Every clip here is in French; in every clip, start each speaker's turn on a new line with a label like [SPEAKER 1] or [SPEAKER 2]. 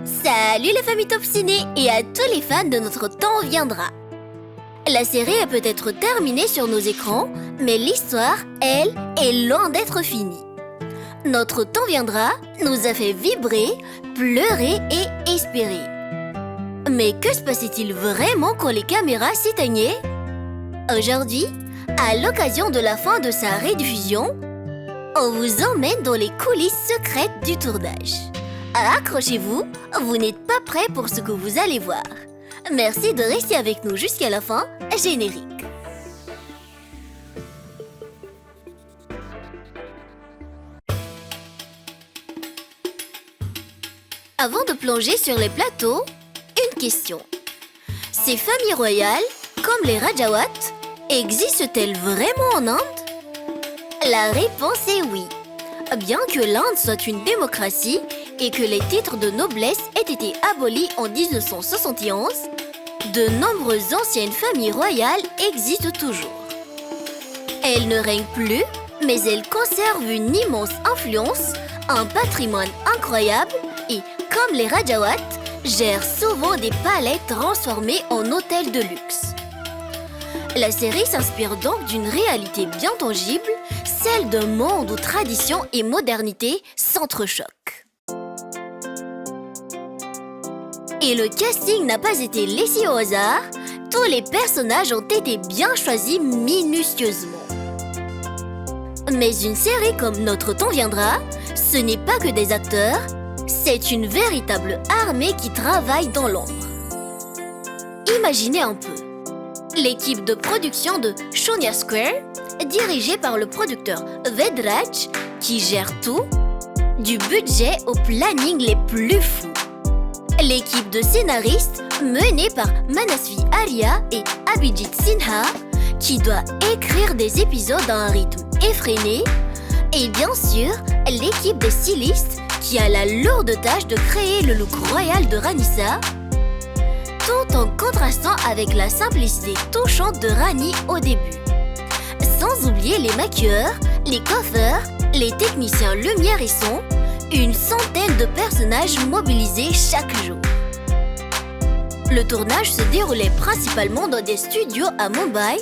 [SPEAKER 1] Salut la famille Top Ciné et à tous les fans de Notre Temps Viendra. La série est peut-être terminée sur nos écrans, mais l'histoire, elle, est loin d'être finie. Notre Temps Viendra nous a fait vibrer, pleurer et espérer. Mais que se passait-il vraiment quand les caméras s'éteignaient? Aujourd'hui, à l'occasion de la fin de sa rediffusion, on vous emmène dans les coulisses secrètes du tournage. Accrochez-vous, vous n'êtes pas prêts pour ce que vous allez voir. Merci de rester avec nous jusqu'à la fin, générique. Avant de plonger sur les plateaux, une question. Ces familles royales, comme les Rajawat, existent-elles vraiment en Inde? La réponse est oui. Bien que l'Inde soit une démocratie et que les titres de noblesse aient été abolis en 1971, de nombreuses anciennes familles royales existent toujours. Elles ne règnent plus, mais elles conservent une immense influence, un patrimoine incroyable et, comme les Rajawat, gèrent souvent des palais transformés en hôtels de luxe. La série s'inspire donc d'une réalité bien tangible, celle d'un monde où tradition et modernité s'entrechoquent. Et le casting n'a pas été laissé au hasard, tous les personnages ont été bien choisis minutieusement. Mais une série comme Notre Temps Viendra, ce n'est pas que des acteurs, c'est une véritable armée qui travaille dans l'ombre. Imaginez un peu. L'équipe de production de Shonya Square, dirigée par le producteur Vedraj, qui gère tout, du budget au planning les plus fous. L'équipe de scénaristes menée par Manasvi Arya et Abhijit Sinha, qui doit écrire des épisodes à un rythme effréné. Et bien sûr, l'équipe des stylistes qui a la lourde tâche de créer le look royal de Ranissa, tout en contrastant avec la simplicité touchante de Rani au début. Sans oublier les maquilleurs, les coiffeurs, les techniciens lumière et son, une centaine de personnages mobilisés chaque jour. Le tournage se déroulait principalement dans des studios à Mumbai,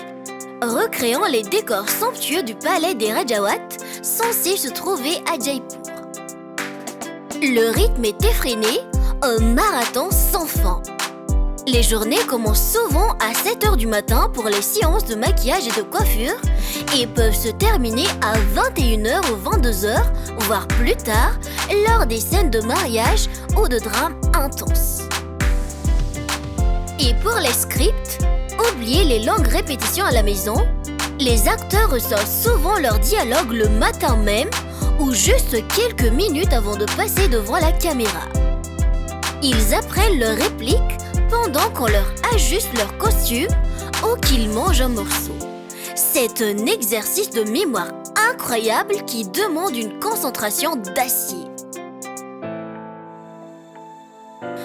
[SPEAKER 1] recréant les décors somptueux du palais des Rajawat, censé se trouver à Jaipur. Le rythme est effréné, un marathon sans fin. Les journées commencent souvent à 7h du matin pour les séances de maquillage et de coiffure et peuvent se terminer à 21h ou 22h, voire plus tard, lors des scènes de mariage ou de drames intenses. Et pour les scripts, oubliez les longues répétitions à la maison, les acteurs ressortent souvent leur dialogue le matin même ou juste quelques minutes avant de passer devant la caméra. Ils apprennent leurs répliques pendant qu'on leur ajuste leur costume ou qu'ils mangent un morceau. C'est un exercice de mémoire incroyable qui demande une concentration d'acier.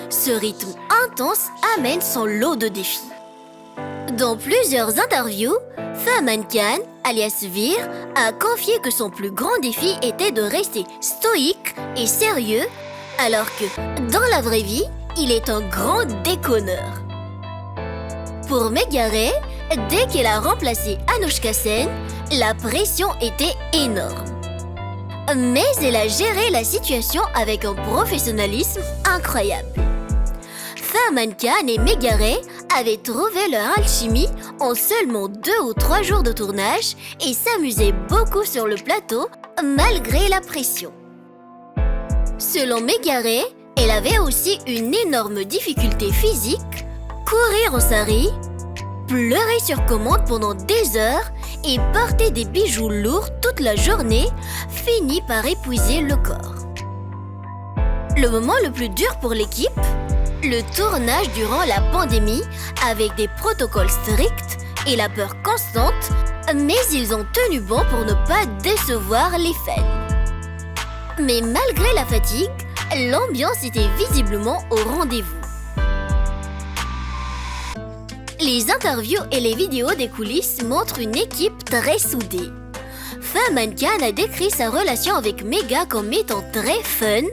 [SPEAKER 1] Ce rythme intense amène son lot de défis. Dans plusieurs interviews, Farman Khan, alias Veer, a confié que son plus grand défi était de rester stoïque et sérieux, alors que, dans la vraie vie, il est un grand déconneur. Pour Megha Ray, dès qu'elle a remplacé Anushka Sen, la pression était énorme. Mais elle a géré la situation avec un professionnalisme incroyable. Farman Khan et Megha Ray avaient trouvé leur alchimie en seulement 2 ou 3 jours de tournage et s'amusaient beaucoup sur le plateau malgré la pression. Selon Megha Ray, elle avait aussi une énorme difficulté physique, courir en sari, pleurer sur commande pendant des heures et porter des bijoux lourds toute la journée finit par épuiser le corps. Le moment le plus dur pour l'équipe, le tournage durant la pandémie avec des protocoles stricts et la peur constante, mais ils ont tenu bon pour ne pas décevoir les fans. Mais malgré la fatigue, l'ambiance était visiblement au rendez-vous. Les interviews et les vidéos des coulisses montrent une équipe très soudée. Farman Khan a décrit sa relation avec Megha comme étant très fun,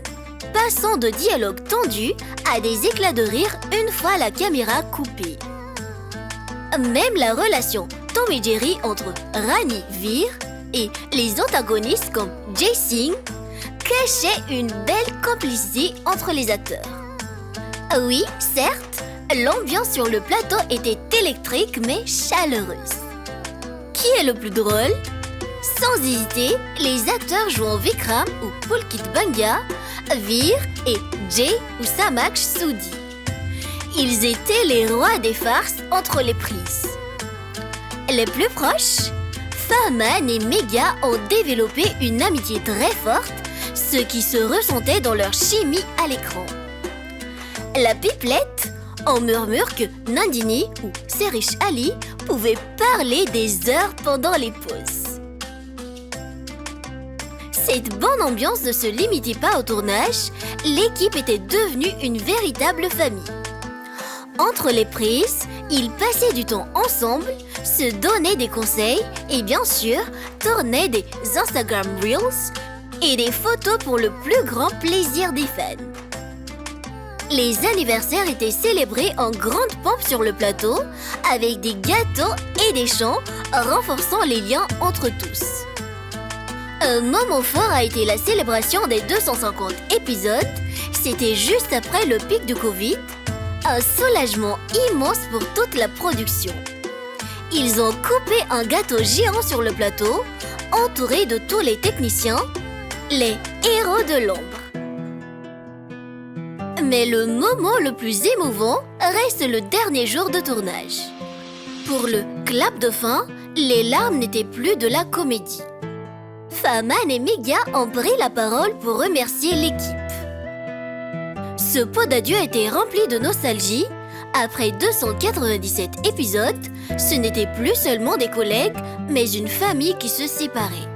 [SPEAKER 1] passant de dialogues tendus à des éclats de rire une fois la caméra coupée. Même la relation Tom et Jerry entre Rani, Veer et les antagonistes comme Jae-sing cachait une belle complicité entre les acteurs. Oui, certes, l'ambiance sur le plateau était électrique mais chaleureuse. Qui est le plus drôle? Sans hésiter, les acteurs jouant Vikram ou Pulkit Banga, Veer et Jay ou Samaksh Sudhi. Ils étaient les rois des farces entre les prises. Les plus proches, Farman et Megha ont développé une amitié très forte, ce qui se ressentait dans leur chimie à l'écran. La pipelette, on murmure que Nandini ou Serish Ali pouvaient parler des heures pendant les pauses. Cette bonne ambiance ne se limitait pas au tournage, l'équipe était devenue une véritable famille. Entre les prises, ils passaient du temps ensemble, se donnaient des conseils et bien sûr, tournaient des Instagram Reels et des photos pour le plus grand plaisir des fans. Les anniversaires étaient célébrés en grande pompe sur le plateau, avec des gâteaux et des chants, renforçant les liens entre tous. Un moment fort a été la célébration des 250 épisodes. C'était juste après le pic du Covid. Un soulagement immense pour toute la production. Ils ont coupé un gâteau géant sur le plateau, entouré de tous les techniciens, les héros de l'ombre. Mais le moment le plus émouvant reste le dernier jour de tournage. Pour le clap de fin, les larmes n'étaient plus de la comédie. Farman et Megha ont pris la parole pour remercier l'équipe. Ce pot d'adieu était rempli de nostalgie. Après 297 épisodes, ce n'était plus seulement des collègues, mais une famille qui se séparait.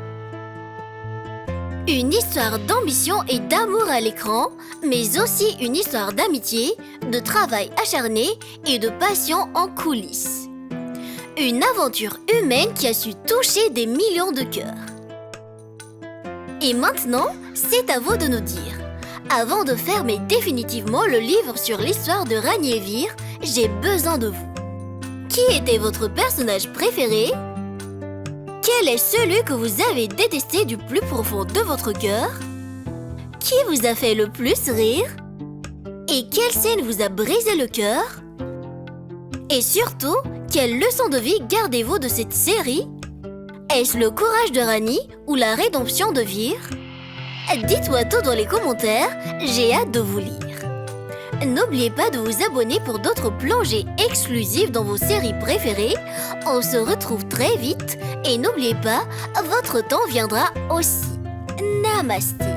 [SPEAKER 1] Une histoire d'ambition et d'amour à l'écran, mais aussi une histoire d'amitié, de travail acharné et de passion en coulisses. Une aventure humaine qui a su toucher des millions de cœurs. Et maintenant, c'est à vous de nous dire. Avant de fermer définitivement le livre sur l'histoire de Rani et Veer, j'ai besoin de vous. Qui était votre personnage préféré? Quel est celui que vous avez détesté du plus profond de votre cœur? Qui vous a fait le plus rire? Et quelle scène vous a brisé le cœur? Et surtout, quelle leçon de vie gardez-vous de cette série? Est-ce le courage de Rani ou la rédemption de Veer? Dites-moi tout dans les commentaires, j'ai hâte de vous lire. N'oubliez pas de vous abonner pour d'autres plongées exclusives dans vos séries préférées. On se retrouve très vite et n'oubliez pas, votre temps viendra aussi. Namasté.